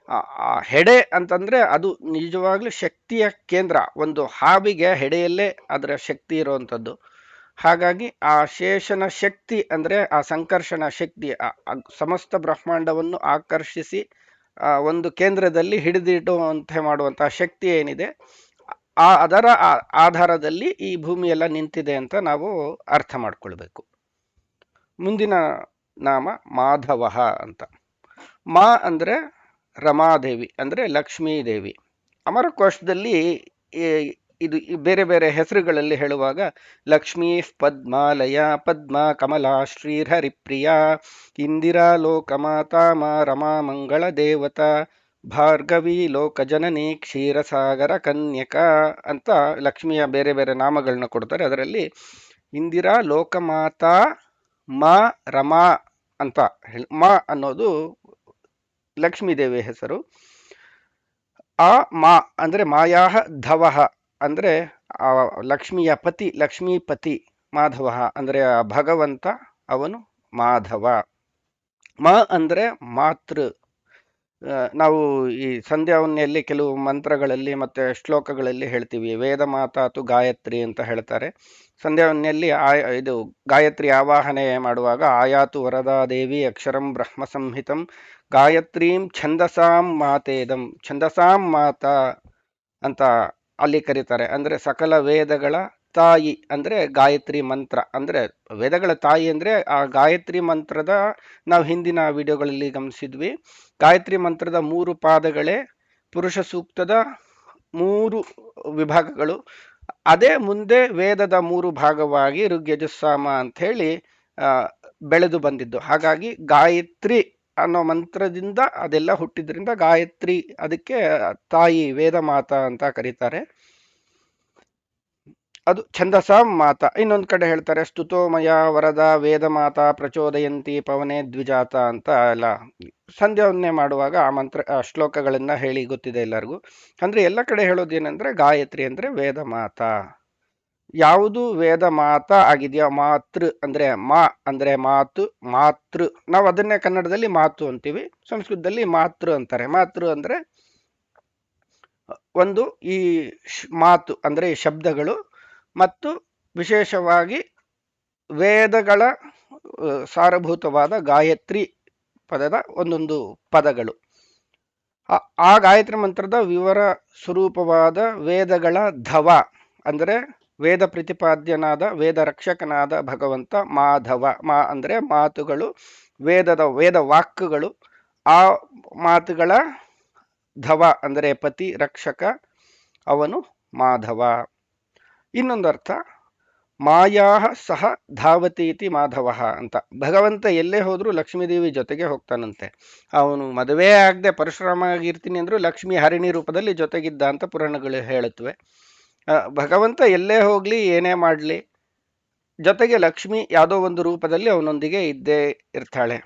ಆ ಹೆಡೆ ಅಂತಂದ್ರೆ ಅದು ನಿಜವಾಗ್ಲೂ ಶಕ್ತಿಯ ಕೇಂದ್ರ. ಒಂದು ಹಾವಿಗೆ ಹೆಡೆಯಲ್ಲೇ ಅದರ ಶಕ್ತಿ ಇರುವಂತದ್ದು. ಹಾಗಾಗಿ ಆ ಶೇಷನ ಶಕ್ತಿ ಅಂದ್ರೆ ಆ ಸಂಕರ್ಷಣ ಶಕ್ತಿ ಸಮಸ್ತ ಬ್ರಹ್ಮಾಂಡವನ್ನು ಆಕರ್ಷಿಸಿ ಒಂದು ಕೇಂದ್ರದಲ್ಲಿ ಹಿಡಿದಿಡುವಂತೆ ಮಾಡುವಂತಹ ಶಕ್ತಿ ಏನಿದೆ, ಅದರ ಆಧಾರದಲ್ಲಿ ಈ ಭೂಮಿ ಎಲ್ಲ ನಿಂತಿದೆ ಅಂತ ನಾವು ಅರ್ಥ ಮಾಡ್ಕೊಳ್ಬೇಕು. ಮುಂದಿನ ನಾಮ ಮಾಧವ ಅಂತ. ಮಾ ಅಂದ್ರೆ ರಮಾದೇವಿ, ಅಂದ್ರೆ ಲಕ್ಷ್ಮೀದೇವಿ. ಅಮರಕೋಶದಲ್ಲಿ ಇದು ಬೇರೆ ಬೇರೆ ಹೆಸರುಗಳಲ್ಲಿ ಹೇಳುವಾಗ ಲಕ್ಷ್ಮೀ ಪದ್ಮಾಲಯ ಪದ್ಮ ಕಮಲಾ ಶ್ರೀಹರಿಪ್ರಿಯ ಇಂದಿರಾ ಲೋಕಮಾತಾ ಮಾ ರಮಾ ಮಂಗಳ ದೇವತಾ ಭಾರ್ಗವಿ ಲೋಕಜನನಿ ಕ್ಷೀರಸಾಗರ ಕನ್ಯಕ ಅಂತ ಲಕ್ಷ್ಮಿಯ ಬೇರೆ ಬೇರೆ ನಾಮಗಳನ್ನ ಕೊಡ್ತಾರೆ. ಅದರಲ್ಲಿ ಇಂದಿರಾ ಲೋಕಮಾತಾ ಮಾ ರಮಾ ಅಂತ ಹೇಳಿ, ಮಾ ಅನ್ನೋದು ಲಕ್ಷ್ಮೀದೇವಿಯ ಹೆಸರು. ಆ ಮಾ ಅಂದ್ರೆ ಮಾಯಾಹ ಧವಹ ಅಂದ್ರೆ ಆ ಲಕ್ಷ್ಮಿಯ ಪತಿ, ಲಕ್ಷ್ಮೀಪತಿ ಮಾಧವ ಅಂದ್ರೆ ಆ ಭಗವಂತ, ಅವನು ಮಾಧವ. ಮ ಅಂದ್ರೆ ಮಾತೃ. ನಾವು ಈ ಸಂಧ್ಯಾವನ್ನೆಯಲ್ಲಿ ಕೆಲವು ಮಂತ್ರಗಳಲ್ಲಿ ಮತ್ತೆ ಶ್ಲೋಕಗಳಲ್ಲಿ ಹೇಳ್ತೀವಿ, ವೇದ ಮಾತಾತು ಗಾಯತ್ರಿ ಅಂತ ಹೇಳ್ತಾರೆ. ಸಂಧ್ಯಾವನ್ನೆಯಲ್ಲಿ ಇದು ಗಾಯತ್ರಿ ಆವಾಹನೆ ಮಾಡುವಾಗ ಆಯಾತು ವರದಾದೇವಿ ಅಕ್ಷರಂ ಬ್ರಹ್ಮ ಸಂಹಿತಂ ಗಾಯತ್ರೀಂ ಛಂದಸಾಂ ಮಾತೇದಂ, ಛಂದಸಾಂ ಮಾತಾ ಅಂತ ಅಲ್ಲಿ ಕರೀತಾರೆ. ಅಂದ್ರೆ ಸಕಲ ವೇದಗಳ ತಾಯಿ ಅಂದ್ರೆ ಗಾಯತ್ರಿ ಮಂತ್ರ. ಅಂದ್ರೆ ವೇದಗಳ ತಾಯಿ ಅಂದ್ರೆ ಆ ಗಾಯತ್ರಿ ಮಂತ್ರದ, ನಾವು ಹಿಂದಿನ ವಿಡಿಯೋಗಳಲ್ಲಿ ಗಮನಿಸಿದ್ವಿ, ಗಾಯತ್ರಿ ಮಂತ್ರದ 3 ಪಾದಗಳೇ ಪುರುಷ ಸೂಕ್ತದ 3 ವಿಭಾಗಗಳು. ಅದೇ ಮುಂದೆ ವೇದದ 3 ಭಾಗವಾಗಿ ಋಗ್ಯಜುಸ್ಸಾಮ ಅಂತ ಹೇಳಿ ಬೆಳೆದು ಬಂದಿದ್ದು. ಹಾಗಾಗಿ ಗಾಯತ್ರಿ ಅನ್ನೋ ಮಂತ್ರದಿಂದ ಅದೆಲ್ಲ ಹುಟ್ಟಿದ್ರಿಂದ ಗಾಯತ್ರಿ, ಅದಕ್ಕೆ ತಾಯಿ ವೇದ ಮಾತಾ ಅಂತ ಕರೀತಾರೆ. ಅದು ಛಂದಸ ಮಾತಾ. ಇನ್ನೊಂದು ಕಡೆ ಹೇಳ್ತಾರೆ ಸ್ತುತೋಮಯ ವರದ ವೇದ ಮಾತಾ ಪ್ರಚೋದಯಂತಿ ಪವನೆ ದ್ವಿಜಾತ ಅಂತ ಎಲ್ಲ ಸಂಧ್ಯಾವನ್ನೇ ಮಾಡುವಾಗ ಆ ಮಂತ್ರ ಶ್ಲೋಕಗಳನ್ನ ಹೇಳಿ ಗೊತ್ತಿದೆ ಎಲ್ಲರಿಗೂ. ಅಂದ್ರೆ ಎಲ್ಲ ಕಡೆ ಹೇಳೋದೇನೆಂದ್ರೆ ಗಾಯತ್ರಿ ಅಂದ್ರೆ ವೇದ ಮಾತಾ. ಯಾವುದು ವೇದ ಮಾತಾ ಆಗಿದೆಯಾ, ಮಾತೃ ಅಂದ್ರೆ ಮಾ ಅಂದ್ರೆ ಮಾತು, ಮಾತೃ ನಾವು ಅದನ್ನೇ ಕನ್ನಡದಲ್ಲಿ ಮಾತು ಅಂತೀವಿ, ಸಂಸ್ಕೃತದಲ್ಲಿ ಮಾತೃ ಅಂತಾರೆ. ಮಾತೃ ಅಂದ್ರೆ ಒಂದು ಈ ಮಾತು ಅಂದ್ರೆ ಈ ಶಬ್ದಗಳು ಮತ್ತು ವಿಶೇಷವಾಗಿ ವೇದಗಳ ಸಾರಭೂತವಾದ ಗಾಯತ್ರಿ ಪದದ ಒಂದೊಂದು ಪದಗಳು. ಆ ಗಾಯತ್ರಿ ಮಂತ್ರದ ವಿವರ ಸ್ವರೂಪವಾದ ವೇದಗಳ ಧವ ಅಂದ್ರೆ ವೇದ ಪ್ರತಿಪಾದ್ಯನಾದ ವೇದ ರಕ್ಷಕನಾದ ಭಗವಂತ ಮಾಧವ. ಮಾ ಅಂದ್ರೆ ಮಾತುಗಳು, ವೇದ ವಾಕ್ಯಗಳು, ಆ ಮಾತುಗಳ ಧವ ಅಂದರೆ ಪತಿ ರಕ್ಷಕ, ಅವನು ಮಾಧವ. ಇನ್ನೊಂದು ಅರ್ಥ ಮಾಯಾ ಸಹ ಧಾವತಿ ಇತಿ ಮಾಧವ ಅಂತ. ಭಗವಂತ ಎಲ್ಲೇ ಹೋದ್ರೂ ಲಕ್ಷ್ಮೀದೇವಿ ಜೊತೆಗೆ ಹೋಗ್ತಾನಂತೆ. ಅವನು ಮದುವೆ ಆಗದೆ ಪರಶುರಾಮ ಆಗಿರ್ತೀನಿ ಅಂದ್ರೂ ಲಕ್ಷ್ಮಿ ಹರಿಣಿ ರೂಪದಲ್ಲಿ ಜೊತೆಗಿದ್ದ ಅಂತ ಪುರಾಣಗಳು ಹೇಳುತ್ತವೆ. ಭಗವಂತ ಎಲ್ಲೇ ಹೋಗ್ಲಿ ಏನೇ ಮಾಡಲಿ ಜೊತೆಗೆ ಲಕ್ಷ್ಮಿ ಯಾವುದೋ ಒಂದು ರೂಪದಲ್ಲಿ ಅವನೊಂದಿಗೆ ಇದ್ದೇ ಇರ್ತಾಳೆ.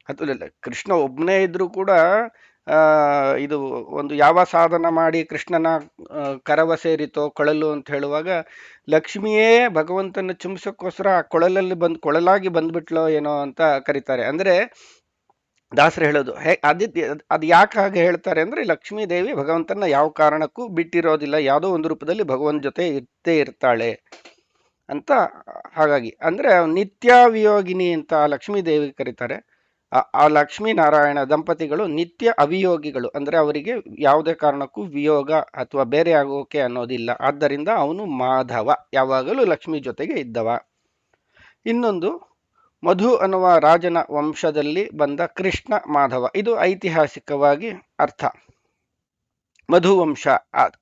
ಅದು ಕೃಷ್ಣ ಒಬ್ಬನೇ ಇದ್ರೂ ಕೂಡ ಇದು ಒಂದು ಯಾವ ಸಾಧನ ಮಾಡಿ ಕೃಷ್ಣನ ಕರವ ಸೇರಿತೋ ಕೊಳಲು ಅಂತ ಹೇಳುವಾಗ ಲಕ್ಷ್ಮಿಯೇ ಭಗವಂತನ ಚುಂಬಿಸೋಕ್ಕೋಸ್ಕರ ಆ ಕೊಳಲಾಗಿ ಬಂದ್ಬಿಟ್ಲೋ ಏನೋ ಅಂತ ಕರೀತಾರೆ. ಅಂದ್ರೆ ದಾಸರು ಹೇಳೋದು ಅದು ಯಾಕೆ ಹಾಗೆ ಹೇಳ್ತಾರೆ ಅಂದ್ರೆ ಲಕ್ಷ್ಮೀ ದೇವಿ ಭಗವಂತನ ಯಾವ ಕಾರಣಕ್ಕೂ ಬಿಟ್ಟಿರೋದಿಲ್ಲ, ಯಾವುದೋ ಒಂದು ರೂಪದಲ್ಲಿ ಭಗವಂತ ಜೊತೆ ಇರ್ತೇ ಇರ್ತಾಳೆ ಅಂತ. ಹಾಗಾಗಿ ಅಂದ್ರೆ ನಿತ್ಯ ವಿಯೋಗಿನಿ ಅಂತ ಲಕ್ಷ್ಮೀ ದೇವಿ ಕರೀತಾರೆ. ಆ ಲಕ್ಷ್ಮೀ ನಾರಾಯಣ ದಂಪತಿಗಳು ನಿತ್ಯ ಅವಿಯೋಗಿಗಳು, ಅಂದ್ರೆ ಅವರಿಗೆ ಯಾವುದೇ ಕಾರಣಕ್ಕೂ ವಿಯೋಗ ಅಥವಾ ಬೇರೆ ಆಗೋಕೆ ಅನ್ನೋದಿಲ್ಲ. ಆದ್ದರಿಂದ ಅವನು ಮಾಧವ, ಯಾವಾಗಲೂ ಲಕ್ಷ್ಮಿ ಜೊತೆಗೆ ಇದ್ದವ. ಇನ್ನೊಂದು ಮಧು ಅನ್ನುವ ರಾಜನ ವಂಶದಲ್ಲಿ ಬಂದ ಕೃಷ್ಣ ಮಾಧವ, ಇದು ಐತಿಹಾಸಿಕವಾಗಿ ಅರ್ಥ. ಮಧು ವಂಶ,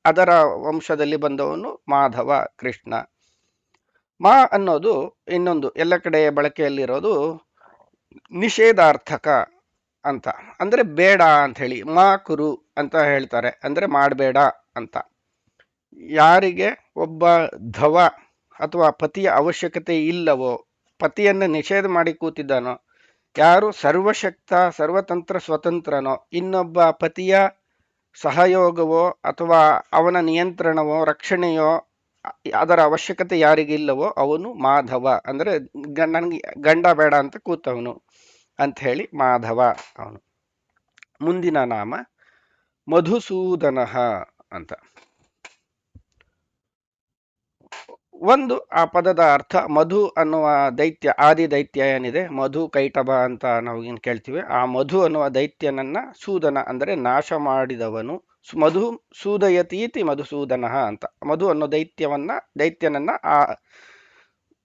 ಅದರ ವಂಶದಲ್ಲಿ ಬಂದವನು ಮಾಧವ ಕೃಷ್ಣ. ಮಾ ಅನ್ನೋದು ಇನ್ನೊಂದು ಎಲ್ಲ ಕಡೆ ಬಳಕೆಯಲ್ಲಿರೋದು ನಿಷೇಧಾರ್ಥಕ ಅಂತ, ಅಂದ್ರೆ ಬೇಡ ಅಂತ ಹೇಳಿ. ಮಾ ಕುರು ಅಂತ ಹೇಳ್ತಾರೆ, ಅಂದ್ರೆ ಮಾಡಬೇಡ ಅಂತ. ಯಾರಿಗೆ ಒಬ್ಬ ಧವ ಅಥವಾ ಪತಿಯ ಅವಶ್ಯಕತೆ ಇಲ್ಲವೋ, ಪತಿಯನ್ನು ನಿಷೇಧ ಮಾಡಿ ಕೂತಿದ್ದಾನೋ, ಯಾರು ಸರ್ವಶಕ್ತ ಸರ್ವತಂತ್ರ ಸ್ವತಂತ್ರನೋ, ಇನ್ನೊಬ್ಬ ಪತಿಯ ಸಹಯೋಗವೋ ಅಥವಾ ಅವನ ನಿಯಂತ್ರಣವೋ ರಕ್ಷಣೆಯೋ ಅದರ ಅವಶ್ಯಕತೆ ಯಾರಿಗಿಲ್ಲವೋ ಅವನು ಮಾಧವ, ಅಂದರೆ ನನಗೆ ಗಂಡ ಬೇಡ ಅಂತ ಕೂತವನು ಅಂತ ಹೇಳಿ ಮಾಧವ ಅವನು. ಮುಂದಿನ ನಾಮ ಮಧುಸೂದನ ಅಂತ. ಒಂದು ಆ ಪದದ ಅರ್ಥ, ಮಧು ಅನ್ನುವ ದೈತ್ಯ, ಆದಿ ದೈತ್ಯ ಏನಿದೆ, ಮಧು ಕೈಟಭ ಅಂತ ನಾವು ಏನು ಕೇಳ್ತೀವಿ, ಆ ಮಧು ಅನ್ನುವ ದೈತ್ಯನನ್ನ ಸೂದನ ಅಂದರೆ ನಾಶ ಮಾಡಿದವನು. ಮಧು ಸೂದಯತೀತಿ ಮಧುಸೂದನ ಅಂತ, ಮಧು ಅನ್ನೋ ದೈತ್ಯನನ್ನ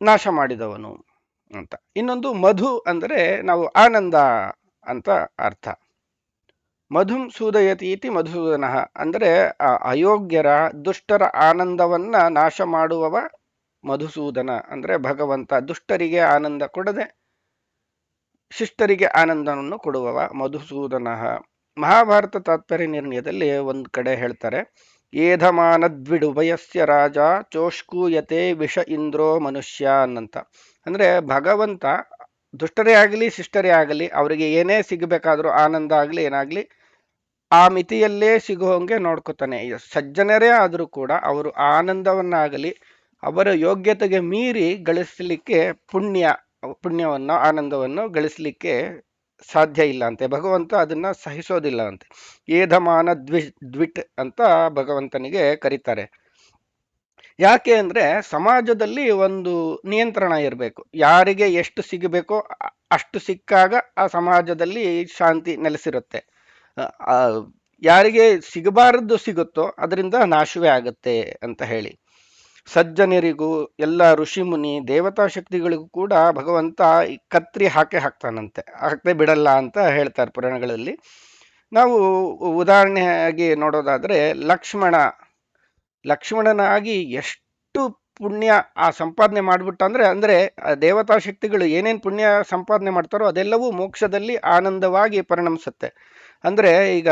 ನಾಶ ಮಾಡಿದವನು ಅಂತ. ಇನ್ನೊಂದು ಮಧು ಅಂದರೆ ನಾವು ಆನಂದ ಅಂತ ಅರ್ಥ. ಮಧುಂ ಸೂದಯತೀತಿ ಮಧುಸೂದನ ಅಂದರೆ ಅಯೋಗ್ಯರ ದುಷ್ಟರ ಆನಂದವನ್ನ ನಾಶ ಮಾಡುವವ ಮಧುಸೂದನ, ಅಂದರೆ ಭಗವಂತ. ದುಷ್ಟರಿಗೆ ಆನಂದ ಕೊಡದೆ ಶಿಷ್ಟರಿಗೆ ಆನಂದವನ್ನು ಕೊಡುವವ ಮಧುಸೂದನ. ಮಹಾಭಾರತ ತಾತ್ಪರ್ಯ ನಿರ್ಣಯದಲ್ಲಿ ಒಂದು ಕಡೆ ಹೇಳ್ತಾರೆ, ಏಧಮಾನದ್ವಿಡುಭಯಸ್ಯ ರಾಜ ಚೋಷ್ಕೂಯತೆ ವಿಷ ಇಂದ್ರೋ ಮನುಷ್ಯ ಅನ್ನಂತ. ಅಂದರೆ ಭಗವಂತ ದುಷ್ಟರೇ ಆಗಲಿ ಶಿಷ್ಟರೇ ಆಗಲಿ ಅವರಿಗೆ ಏನೇ ಸಿಗಬೇಕಾದ್ರೂ ಆನಂದ ಆಗಲಿ ಏನಾಗಲಿ ಆ ಮಿತಿಯಲ್ಲೇ ಸಿಗುವಂಗೆ ನೋಡ್ಕೊತಾನೆ. ಸಜ್ಜನರೇ ಆದರೂ ಕೂಡ ಅವರು ಆನಂದವನ್ನಾಗಲಿ ಅವರ ಯೋಗ್ಯತೆಗೆ ಮೀರಿ ಗಳಿಸಲಿಕ್ಕೆ ಪುಣ್ಯವನ್ನು ಆನಂದವನ್ನು ಗಳಿಸಲಿಕ್ಕೆ ಸಾಧ್ಯ ಇಲ್ಲ ಅಂತೆ. ಭಗವಂತ ಅದನ್ನ ಸಹಿಸೋದಿಲ್ಲ ಅಂತೆ. ಏಧಮಾನ ದ್ವಿಟ್ ಅಂತ ಭಗವಂತನಿಗೆ ಕರೀತಾರೆ. ಯಾಕೆ ಅಂದ್ರೆ ಸಮಾಜದಲ್ಲಿ ಒಂದು ನಿಯಂತ್ರಣ ಇರಬೇಕು. ಯಾರಿಗೆ ಎಷ್ಟು ಸಿಗಬೇಕೋ ಅಷ್ಟು ಸಿಕ್ಕಾಗ ಆ ಸಮಾಜದಲ್ಲಿ ಶಾಂತಿ ನೆಲೆಸಿರುತ್ತೆ. ಯಾರಿಗೆ ಸಿಗಬಾರದ್ದು ಸಿಗುತ್ತೋ ಅದರಿಂದ ನಾಶವೇ ಆಗುತ್ತೆ ಅಂತ ಹೇಳಿ, ಸಜ್ಜನರಿಗೂ ಎಲ್ಲ ಋಷಿ ಮುನಿ ದೇವತಾ ಶಕ್ತಿಗಳಿಗೂ ಕೂಡ ಭಗವಂತ ಕತ್ರಿ ಹಾಕ್ತಾನಂತೆ, ಹಾಕದೆ ಬಿಡಲ್ಲ ಅಂತ ಹೇಳ್ತಾರೆ ಪುರಾಣಗಳಲ್ಲಿ. ನಾವು ಉದಾಹರಣೆಯಾಗಿ ನೋಡೋದಾದ್ರೆ ಲಕ್ಷ್ಮಣನಾಗಿ ಎಷ್ಟು ಪುಣ್ಯ ಆ ಸಂಪಾದನೆ ಮಾಡ್ಬಿಟ್ಟ ಅಂದ್ರೆ ದೇವತಾ ಶಕ್ತಿಗಳು ಏನೇನು ಪುಣ್ಯ ಸಂಪಾದನೆ ಮಾಡ್ತಾರೋ ಅದೆಲ್ಲವೂ ಮೋಕ್ಷದಲ್ಲಿ ಆನಂದವಾಗಿ ಪರಿಣಮಿಸುತ್ತೆ. ಅಂದ್ರೆ ಈಗ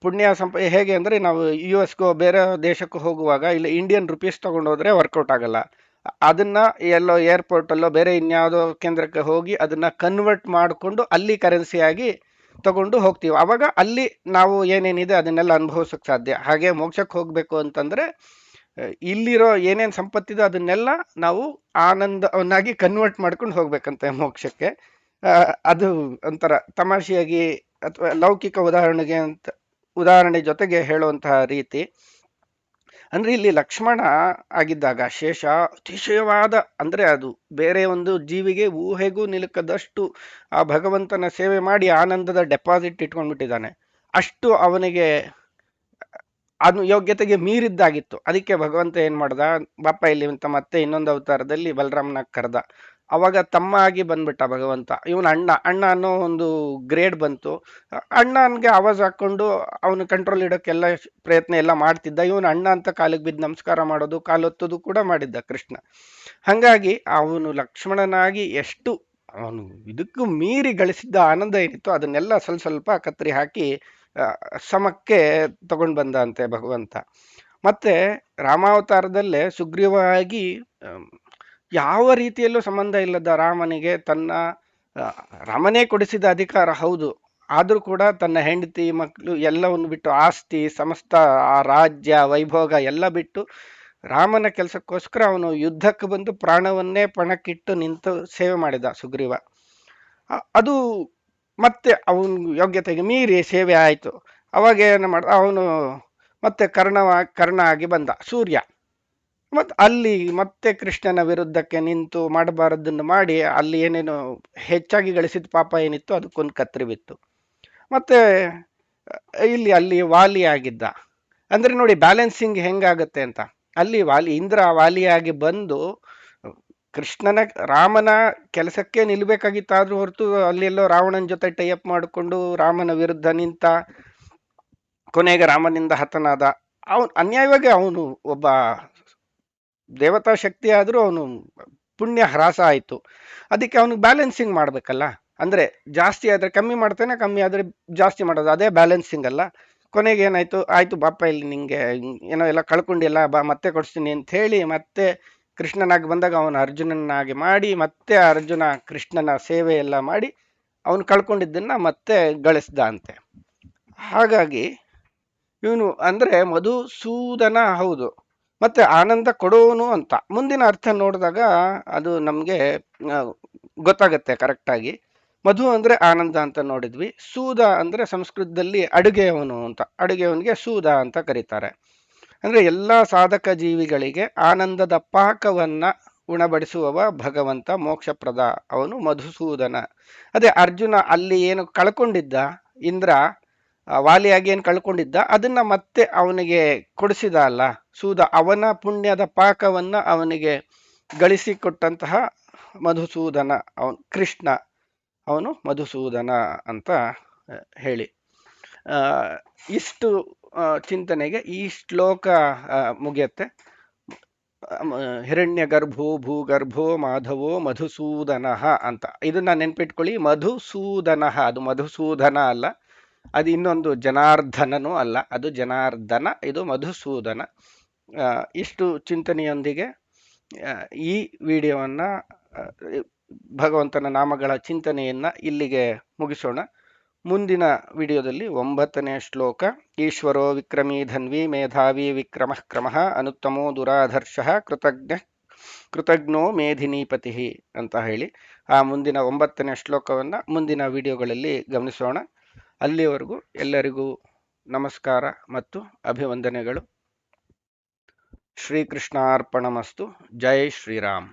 ಪುಣ್ಯ ಹೇಗೆ ಅಂದ್ರೆ ನಾವು US ಬೇರೆ ದೇಶಕ್ಕೂ ಹೋಗುವಾಗ ಇಲ್ಲಿ ಇಂಡಿಯನ್ ರುಪೀಸ್ ತಗೊಂಡೋದ್ರೆ ವರ್ಕೌಟ್ ಆಗಲ್ಲ. ಅದನ್ನ ಎಲ್ಲೋ ಏರ್ಪೋರ್ಟ್ ಅಲ್ಲೋ ಬೇರೆ ಇನ್ಯಾವುದೋ ಕೇಂದ್ರಕ್ಕೆ ಹೋಗಿ ಅದನ್ನ ಕನ್ವರ್ಟ್ ಮಾಡಿಕೊಂಡು ಅಲ್ಲಿ ಕರೆನ್ಸಿಯಾಗಿ ತಗೊಂಡು ಹೋಗ್ತೀವಿ. ಅವಾಗ ಅಲ್ಲಿ ನಾವು ಏನೇನಿದೆ ಅದನ್ನೆಲ್ಲ ಅನುಭವಿಸೋಕೆ ಸಾಧ್ಯ. ಹಾಗೆ ಮೋಕ್ಷಕ್ಕೆ ಹೋಗ್ಬೇಕು ಅಂತಂದ್ರೆ ಇಲ್ಲಿರೋ ಏನೇನು ಸಂಪತ್ತಿದೆ ಅದನ್ನೆಲ್ಲ ನಾವು ಆನಂದವನ್ನಾಗಿ ಕನ್ವರ್ಟ್ ಮಾಡ್ಕೊಂಡು ಹೋಗ್ಬೇಕಂತೆ ಮೋಕ್ಷಕ್ಕೆ. ಅದು ಒಂಥರ ತಮಾಷೆಯಾಗಿ ಅಥವಾ ಲೌಕಿಕ ಉದಾಹರಣೆ ಜೊತೆಗೆ ಹೇಳುವಂತಹ ರೀತಿ. ಅಂದ್ರೆ ಇಲ್ಲಿ ಲಕ್ಷ್ಮಣ ಆಗಿದ್ದಾಗ ಶೇಷ ಅತಿಶಯವಾದ, ಅಂದ್ರೆ ಅದು ಬೇರೆ ಒಂದು ಜೀವಿಗೆ ಊಹೆಗೂ ನಿಲುಕದಷ್ಟು ಆ ಭಗವಂತನ ಸೇವೆ ಮಾಡಿ ಆನಂದದ ಡೆಪಾಸಿಟ್ ಇಟ್ಕೊಂಡ್ಬಿಟ್ಟಿದ್ದಾನೆ. ಅಷ್ಟು ಅವನಿಗೆ ಅದು ಯೋಗ್ಯತೆಗೆ ಮೀರಿದ್ದಾಗಿತ್ತು. ಅದಕ್ಕೆ ಭಗವಂತ ಏನ್ ಮಾಡ್ದ, ಬಾಪ ಇಲ್ಲಿ ಅಂತ ಮತ್ತೆ ಇನ್ನೊಂದು ಅವತಾರದಲ್ಲಿ ಬಲರಾಮನ ಕರೆದ. ಅವಾಗ ತಮ್ಮ ಆಗಿ ಬಂದ್ಬಿಟ್ಟ ಭಗವಂತ. ಇವನು ಅಣ್ಣ ಅನ್ನೋ ಒಂದು ಗ್ರೇಡ್ ಬಂತು. ಅಣ್ಣನ್ಗೆ ಆವಾಜ್ ಹಾಕೊಂಡು ಅವನು ಕಂಟ್ರೋಲ್ ಇಡೋಕ್ಕೆಲ್ಲ ಪ್ರಯತ್ನ ಎಲ್ಲ ಮಾಡ್ತಿದ್ದ. ಇವನು ಅಣ್ಣ ಅಂತ ಕಾಲಿಗೆ ಬಿದ್ದು ನಮಸ್ಕಾರ ಮಾಡೋದು, ಕಾಲೊತ್ತೋದು ಕೂಡ ಮಾಡಿದ್ದ ಕೃಷ್ಣ. ಹಂಗಾಗಿ ಅವನು ಲಕ್ಷ್ಮಣನಾಗಿ ಎಷ್ಟು ಅವನು ಇದಕ್ಕೂ ಮೀರಿ ಗಳಿಸಿದ್ದ ಆನಂದ ಏನಿತ್ತು ಅದನ್ನೆಲ್ಲ ಸ್ವಲ್ಪ ಕತ್ತರಿ ಹಾಕಿ ಸಮಕ್ಕೆ ತಗೊಂಡು ಬಂದ ಅಂತೆ ಭಗವಂತ. ಮತ್ತೆ ರಾಮಾವತಾರದಲ್ಲೇ ಸುಗ್ರೀವಾಗಿ ಯಾವ ರೀತಿಯಲ್ಲೂ ಸಂಬಂಧ ಇಲ್ಲದ ರಾಮನಿಗೆ ರಾಮನೇ ಕೊಡಿಸಿದ ಅಧಿಕಾರ ಹೌದು, ಆದ್ರೂ ಕೂಡ ತನ್ನ ಹೆಂಡತಿ ಮಕ್ಕಳು ಎಲ್ಲವನ್ನು ಬಿಟ್ಟು, ಆಸ್ತಿ ಸಮಸ್ತ ಆ ರಾಜ್ಯ ವೈಭೋಗ ಎಲ್ಲ ಬಿಟ್ಟು ರಾಮನ ಕೆಲಸಕ್ಕೋಸ್ಕರ ಅವನು ಯುದ್ಧಕ್ಕೆ ಬಂದು ಪ್ರಾಣವನ್ನೇ ಪಣಕ್ಕಿಟ್ಟು ನಿಂತು ಸೇವೆ ಮಾಡಿದ ಸುಗ್ರೀವ. ಅದು ಮತ್ತೆ ಅವನ ಯೋಗ್ಯತೆಗೆ ಮೀರಿ ಸೇವೆ ಆಯಿತು. ಅವಾಗ ಏನು ಮಾಡ್ದ, ಅವನು ಮತ್ತೆ ಕರ್ಣ ಆಗಿ ಬಂದ ಸೂರ್ಯ. ಮತ್ತು ಅಲ್ಲಿ ಮತ್ತೆ ಕೃಷ್ಣನ ವಿರುದ್ಧಕ್ಕೆ ನಿಂತು ಮಾಡಬಾರದನ್ನು ಮಾಡಿ ಅಲ್ಲಿ ಏನೇನು ಹೆಚ್ಚಾಗಿ ಗಳಿಸಿದ ಪಾಪ ಏನಿತ್ತು ಅದಕ್ಕೊಂದು ಕತ್ತರಿ ಬಿತ್ತು. ಮತ್ತೆ ಅಲ್ಲಿ ವಾಲಿ ಆಗಿದ್ದ. ಅಂದ್ರೆ ನೋಡಿ ಬ್ಯಾಲೆನ್ಸಿಂಗ್ ಹೆಂಗಾಗತ್ತೆ ಅಂತ. ಅಲ್ಲಿ ಇಂದ್ರ ವಾಲಿಯಾಗಿ ಬಂದು ರಾಮನ ಕೆಲಸಕ್ಕೆ ನಿಲ್ಬೇಕಾಗಿತ್ತಾದ್ರೂ ಹೊರತು ಅಲ್ಲೆಲ್ಲೋ ರಾವಣನ ಜೊತೆ ಟೈಅಪ್ ಮಾಡಿಕೊಂಡು ರಾಮನ ವಿರುದ್ಧ ನಿಂತ, ಕೊನೆಗೆ ರಾಮನಿಂದ ಹತನಾದ. ಅನ್ಯಾಯವಾಗಿ ಅವನು ಒಬ್ಬ ದೇವತಾ ಶಕ್ತಿ ಆದ್ರೂ ಅವನು ಪುಣ್ಯ ಹ್ರಾಸ ಆಯ್ತು. ಅದಕ್ಕೆ ಅವನಿಗೆ ಬ್ಯಾಲೆನ್ಸಿಂಗ್ ಮಾಡ್ಬೇಕಲ್ಲ. ಅಂದ್ರೆ ಜಾಸ್ತಿ ಆದ್ರೆ ಕಮ್ಮಿ ಮಾಡ್ತಾನೆ, ಕಮ್ಮಿ ಆದ್ರೆ ಜಾಸ್ತಿ ಮಾಡೋದು, ಅದೇ ಬ್ಯಾಲೆನ್ಸಿಂಗ್ ಅಲ್ಲ. ಕೊನೆಗೆ ಏನಾಯ್ತು, ಆಯ್ತು ಬಾಪ ಇಲ್ಲಿ ನಿಂಗೆ ಏನೋ ಎಲ್ಲ ಕಳ್ಕೊಂಡಿಲ್ಲ, ಬಾ ಮತ್ತೆ ಕೊಡಿಸ್ತೀನಿ ಅಂತ ಹೇಳಿ ಮತ್ತೆ ಕೃಷ್ಣನಾಗಿ ಬಂದಾಗ ಅವನು ಅರ್ಜುನನಾಗಿ ಮಾಡಿ, ಮತ್ತೆ ಅರ್ಜುನ ಕೃಷ್ಣನ ಸೇವೆ ಎಲ್ಲ ಮಾಡಿ ಅವನು ಕಳ್ಕೊಂಡಿದ್ದನ್ನ ಮತ್ತೆ ಗಳಿಸ್ದ ಅಂತೆ. ಹಾಗಾಗಿ ಇವನು ಅಂದ್ರೆ ಮಧುಸೂದನ ಹೌದು, ಮತ್ತೆ ಆನಂದ ಕೊಡೋನು ಅಂತ ಮುಂದಿನ ಅರ್ಥ ನೋಡಿದಾಗ ಅದು ನಮಗೆ ಗೊತ್ತಾಗತ್ತೆ ಕರೆಕ್ಟಾಗಿ. ಮಧು ಅಂದ್ರೆ ಆನಂದ ಅಂತ ನೋಡಿದ್ವಿ. ಸೂದ ಅಂದ್ರೆ ಸಂಸ್ಕೃತದಲ್ಲಿ ಅಡುಗೆಯವನು ಅಂತ, ಅಡುಗೆಯವನಿಗೆ ಸೂದ ಅಂತ ಕರೀತಾರೆ. ಅಂದ್ರೆ ಎಲ್ಲಾ ಸಾಧಕ ಜೀವಿಗಳಿಗೆ ಆನಂದದ ಪಾಕವನ್ನ ಉಣಬಡಿಸುವವ ಭಗವಂತ, ಮೋಕ್ಷಪ್ರದ ಅವನು ಮಧುಸೂದನ. ಅದೇ ಅರ್ಜುನ ಅಲ್ಲಿ ಏನು ಕಳ್ಕೊಂಡಿದ್ದ, ಇಂದ್ರ ವಾಲಿಯಾಗಿ ಏನು ಕಳ್ಕೊಂಡಿದ್ದ ಅದನ್ನ ಮತ್ತೆ ಅವನಿಗೆ ಕೊಡಿಸಿದ ಅಲ್ಲ ಸೂದ, ಅವನ ಪುಣ್ಯದ ಪಾಕವನ್ನ ಅವನಿಗೆ ಗಳಿಸಿಕೊಟ್ಟಂತಹ ಮಧುಸೂದನ ಅವನು ಕೃಷ್ಣ, ಅವನು ಮಧುಸೂದನ ಅಂತ ಹೇಳಿ ಇಷ್ಟು ಚಿಂತನೆಗೆ ಈ ಶ್ಲೋಕ ಮುಗಿಯತ್ತೆ. ಹಿರಣ್ಯ ಗರ್ಭೋ ಭೂಗರ್ಭೋ ಮಾಧವೋ ಮಧುಸೂದನ ಅಂತ ಇದನ್ನ ನೆನ್ಪಿಟ್ಕೊಳ್ಳಿ. ಮಧುಸೂದನ, ಅದು ಮಧುಸೂದನ ಅಲ್ಲ, ಅದು ಇನ್ನೊಂದು ಜನಾರ್ದನನೂ ಅಲ್ಲ, ಅದು ಜನಾರ್ದನ, ಇದು ಮಧುಸೂದನ. ಇಷ್ಟು ಚಿಂತನೆಯೊಂದಿಗೆ ಈ ವಿಡಿಯೋವನ್ನ ಭಗವಂತನ ನಾಮಗಳ ಚಿಂತನೆಯನ್ನ ಇಲ್ಲಿಗೆ ಮುಗಿಸೋಣ. ಮುಂದಿನ ವಿಡಿಯೋದಲ್ಲಿ 9ನೇ ಶ್ಲೋಕ. ಈಶ್ವರೋ ವಿಕ್ರಮೀ ಧನ್ವಿ ಮೇಧಾವಿ ವಿಕ್ರಮ ಕ್ರಮಃ ಅನುತ್ತಮೋ ದುರಾಧರ್ಷ ಕೃತಜ್ಞೋ ಮೇಧಿನೀಪತಿ ಅಂತ ಹೇಳಿ ಆ ಮುಂದಿನ 9ನೇ ಶ್ಲೋಕವನ್ನ ಮುಂದಿನ ವಿಡಿಯೋಗಳಲ್ಲಿ ಗಮನಿಸೋಣ. ಅಲ್ಲಿಯವರೆಗೂ ಎಲ್ಲರಿಗೂ ನಮಸ್ಕಾರ ಮತ್ತು ಅಭಿವಂದನೆಗಳು. ಶ್ರೀಕೃಷ್ಣಾರ್ಪಣಮಸ್ತು. ಜೈ ಶ್ರೀರಾಮ್.